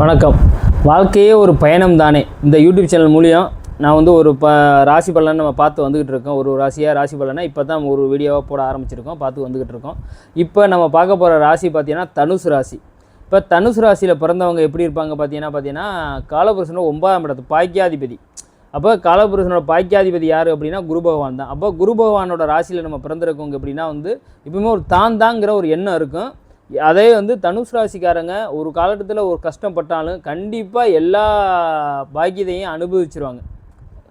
வணக்கம். வாழ்க்கையே ஒரு பயணம் தானே. இந்த யூடியூப் சேனல் மூலியம் நான் வந்து ஒரு ராசி பலனை நம்ம பார்த்து வந்துக்கிட்டு இருக்கோம். ஒரு ராசியாக ராசி பலனை இப்போ தான் ஒரு வீடியோவாக போட ஆரம்பிச்சிருக்கோம், பார்த்து வந்துக்கிட்டு இருக்கோம். இப்போ நம்ம பார்க்க போகிற ராசி பார்த்திங்கன்னா தனுசு ராசி. இப்போ தனுசு ராசியில் பிறந்தவங்க எப்படி இருப்பாங்க பார்த்தீங்கன்னா காலபுருஷனோட 9ஆம் இடத்து பாக்கியாதிபதி. அப்போ காலபுருஷனோட பாக்கியாதிபதி யார் அப்படின்னா குரு பகவான் தான். அப்போ குரு பகவானோட ராசியில் நம்ம பிறந்திருக்கவங்க எப்படின்னா வந்து எப்பவுமே ஒரு தாங்கிற ஒரு எண்ணம் இருக்கும். அதே வந்து தனுசு ராசிக்காரங்க ஒரு காலகட்டத்தில் ஒரு கஷ்டப்பட்டாலும் கண்டிப்பாக எல்லா பாக்கியத்தையும் அனுபவிச்சிருவாங்க.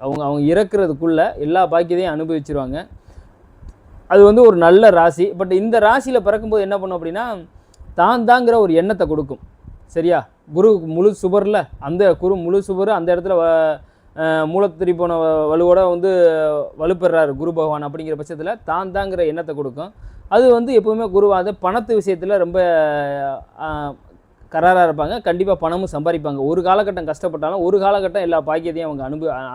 அவங்க இறக்குறதுக்குள்ளே எல்லா பாக்கியத்தையும் அனுபவிச்சிருவாங்க. அது வந்து ஒரு நல்ல ராசி. பட் இந்த ராசியில் பிறக்கும்போது என்ன பண்ணும் அப்படின்னா தாங்கிற ஒரு எண்ணத்தை கொடுக்கும். சரியா? குரு முழு சுபரில் அந்த குரு முழு சுபர் அந்த இடத்துல மூலத்திரி போன வலுவோட வந்து வலுப்பெறாரு குரு பகவான். அப்படிங்கிற பட்சத்தில் தாங்கிற எண்ணத்தை கொடுக்கும். அது வந்து எப்போவுமே குருவாத பணத்து விஷயத்தில் ரொம்ப கராராக இருப்பாங்க. கண்டிப்பாக பணமும் சம்பாதிப்பாங்க. ஒரு காலகட்டம் கஷ்டப்பட்டாலும் ஒரு காலகட்டம் எல்லா பாக்கியத்தையும் அவங்க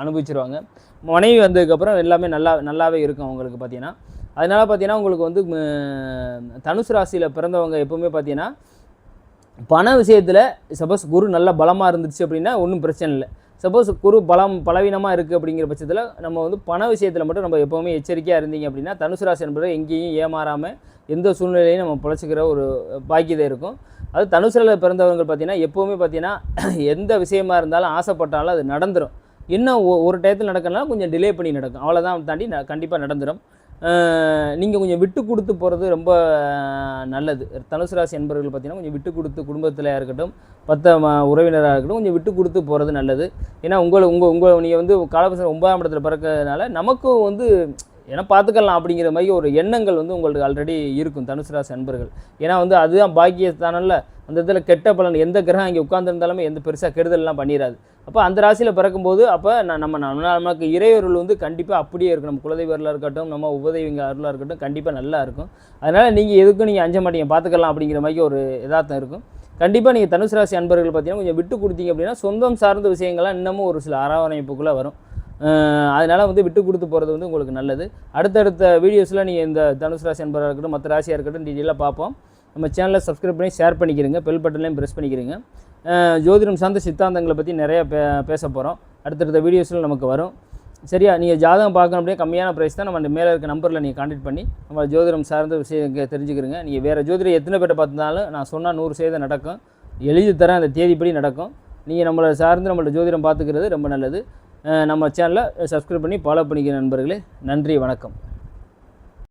அனுபவிச்சிருவாங்க. மனைவி வந்ததுக்கப்புறம் எல்லாமே நல்லாவே இருக்கும் அவங்களுக்கு பார்த்தீங்கன்னா. அதனால் பார்த்தீங்கன்னா உங்களுக்கு வந்து தனுசு ராசியில் பிறந்தவங்க எப்போவுமே பார்த்தீங்கன்னா பண விஷயத்தில் சப்போஸ் குரு நல்லா பலமாக இருந்துச்சு அப்படின்னா ஒன்றும் பிரச்சனை இல்லை. சப்போஸ் குரு பலவீனமாக இருக்குது அப்படிங்கிற பட்சத்தில் நம்ம வந்து பண விஷயத்தில் மட்டும் நம்ம எப்போவுமே எச்சரிக்கையாக இருந்தீங்க அப்படின்னா தனுசு ராசி என்பது எங்கேயும் ஏமாறாமல் எந்த சூழ்நிலையும் நம்ம பிழைச்சிக்கிற ஒரு பாக்கியதை இருக்கும். அது தனுசுல பிறந்தவங்க பார்த்திங்கன்னா எப்போவுமே பார்த்திங்கன்னா எந்த விஷயமா இருந்தாலும் ஆசைப்பட்டாலும் அது நடந்துடும். இன்னும் ஒரு டயத்தில் நடக்கணும்னா கொஞ்சம் டிலே பண்ணி நடக்கும், அவ்வளோதான், தாண்டி கண்டிப்பாக நடந்துடும். நீங்கள் கொஞ்சம் விட்டு கொடுத்து போகிறது ரொம்ப நல்லது. தனுசு ராசி என்பவர்கள் பார்த்திங்கன்னா கொஞ்சம் விட்டு கொடுத்து குடும்பத்தில் இருக்கட்டும் உறவினராக இருக்கட்டும் கொஞ்சம் விட்டு கொடுத்து போகிறது நல்லது. ஏன்னா நீங்கள் வந்து காலபுருஷன் 9ஆம் இடத்துல பிறக்கிறதுனால நமக்கும் வந்து ஏன்னா பார்த்துக்கலாம் அப்படிங்கிற மாதிரி ஒரு எண்ணங்கள் வந்து உங்களுக்கு ஆல்ரெடி இருக்கும் தனுசு ராசி அன்பர்கள். ஏன்னா வந்து அதுதான் பாக்கியஸ்தானம்ல. அந்த இடத்துல கெட்ட பலன் எந்த கிரகம் இங்கே உட்கார்ந்துருந்தாலுமே எந்த பெருசாக கெடுதல்லாம் பண்ணிடாது. அப்போ அந்த ராசியில் பிறக்கும்போது அப்போ நமக்கு இறையொருள் வந்து கண்டிப்பாக அப்படியே இருக்கும். நம்ம குலதெய்வ அருளாக இருக்கட்டும் நம்ம உபதெய்வங்க அருளாக இருக்கட்டும் கண்டிப்பாக நல்லா இருக்கும். அதனால் நீங்கள் எதுக்கும் நீங்கள் அஞ்ச மாட்டீங்க, பார்த்துக்கலாம் அப்படிங்கிற மாதிரி ஒரு யதார்த்தம் இருக்கும். கண்டிப்பாக நீங்கள் தனுசு ராசி அன்பர்கள் பார்த்தீங்கன்னா கொஞ்சம் விட்டு கொடுத்தீங்க அப்படின்னா சொந்தம் சார்ந்த விஷயங்கள்லாம் இன்னமும் ஒரு சில அரவணைப்புக்குள்ளே வரும். அதனால் வந்து விட்டு கொடுத்து போகிறது வந்து உங்களுக்கு நல்லது. அடுத்தடுத்த வீடியோஸில் நீங்கள் இந்த தனுசு ராசி அன்பராக இருக்கட்டும் மற்ற ராசியாக இருக்கட்டும் டீட்டெயிலாக பார்ப்போம். நம்ம சேனலை சப்ஸ்கிரைப் பண்ணி ஷேர் பண்ணிக்கிறீங்க, பெல் பட்டன்லையும் ப்ரெஸ் பண்ணிக்கிறீங்க. ஜோதிடம் சார்ந்த சித்தாந்தங்களை பற்றி நிறையா பேச போகிறோம். அடுத்தடுத்த வீடியோஸில் நமக்கு வரும். சரியா? நீங்கள் ஜாதகம் பார்க்கணும் அப்படியே கம்மியான ப்ரைஸ் தான் நம்ம மேலே இருக்க நம்பரில் நீங்கள் கான்டாக்ட் பண்ணி நம்ம ஜோதிடம் சார்ந்த விஷயம் தெரிஞ்சுக்கிறீங்க. நீங்கள் வேறு ஜோதிடம் எத்தனை பேர்ட்ட பார்த்தாலும் நான் சொன்னால் 100% நடக்கும், எழுதி தரேன், அந்த தேதிப்படி நடக்கும். நீங்கள் நம்மளை சார்ந்து நம்மளோட ஜோதிடம் பார்த்துக்கிறது ரொம்ப நல்லது. நம்ம சேனலை சப்ஸ்கிரைப் பண்ணி ஃபாலோ பண்ணிக்கிற நண்பர்களே, நன்றி, வணக்கம்.